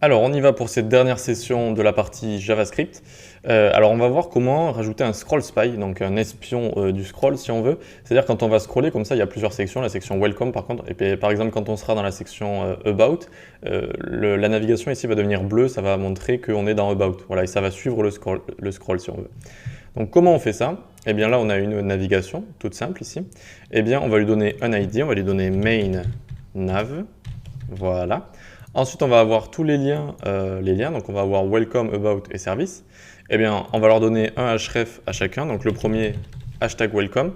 Alors, on y va pour cette dernière session de la partie JavaScript. Alors, on va voir comment rajouter un scroll spy, donc un espion du scroll si on veut. C'est-à-dire quand on va scroller comme ça, il y a plusieurs sections. La section Welcome par contre, et puis, par exemple quand on sera dans la section About, la navigation ici va devenir bleue, ça va montrer qu'on est dans About. Voilà, et ça va suivre le scroll si on veut. Donc comment on fait ça? Eh bien là, on a une navigation toute simple ici. Eh bien, on va lui donner un ID, on va lui donner main nav. Voilà. Ensuite, on va avoir tous les liens, donc on va avoir welcome, about et service. Eh bien, on va leur donner un href à chacun. Donc le premier, hashtag welcome.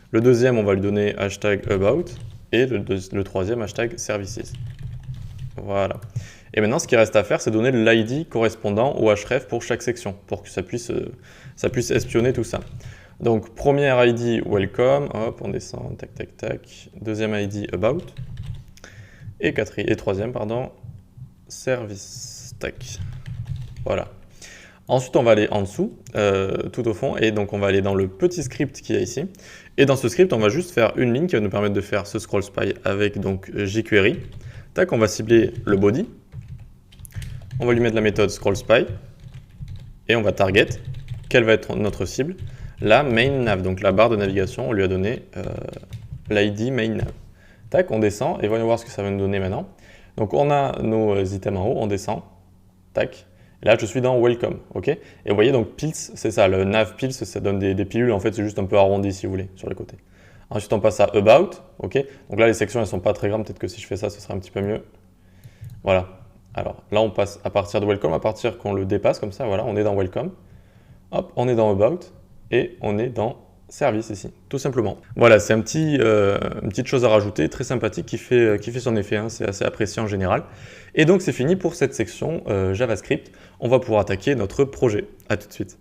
Le deuxième, on va lui donner hashtag about. Et le troisième, hashtag services. Voilà. Et maintenant, ce qui reste à faire, c'est donner l'ID correspondant au href pour chaque section, pour que ça puisse espionner tout ça. Donc, première ID, welcome, hop, on descend, tac, tac, tac. Deuxième ID, about. Et troisième, pardon, service, tac. Voilà. Ensuite, on va aller en dessous, tout au fond, et donc on va aller dans le petit script qu'il y a ici. Et dans ce script, on va juste faire une ligne qui va nous permettre de faire ce scroll spy avec donc jQuery. Tac, on va cibler le body. On va lui mettre la méthode scroll spy. Et on va target. Quelle va être notre cible? La main nav, donc la barre de navigation, on lui a donné l'ID main nav. Tac, on descend et voyons voir ce que ça va nous donner maintenant. Donc on a nos items en haut, on descend. Tac. Et là, je suis dans Welcome, ok? Et vous voyez, donc Pills, c'est ça, le nav Pills, ça donne des pilules, en fait, c'est juste un peu arrondi, si vous voulez, sur les côtés. Ensuite, on passe à About, ok? Donc là, les sections, elles sont pas très grandes, peut-être que si je fais ça, ce sera un petit peu mieux. Voilà. Alors, là, on passe à partir de Welcome, à partir qu'on le dépasse, comme ça, voilà, on est dans Welcome. Hop, on est dans About, et on est dans Service ici, tout simplement. Voilà, c'est une petite chose à rajouter, très sympathique, qui fait son effet, hein, c'est assez apprécié en général. Et donc c'est fini pour cette section JavaScript. On va pouvoir attaquer notre projet. À tout de suite.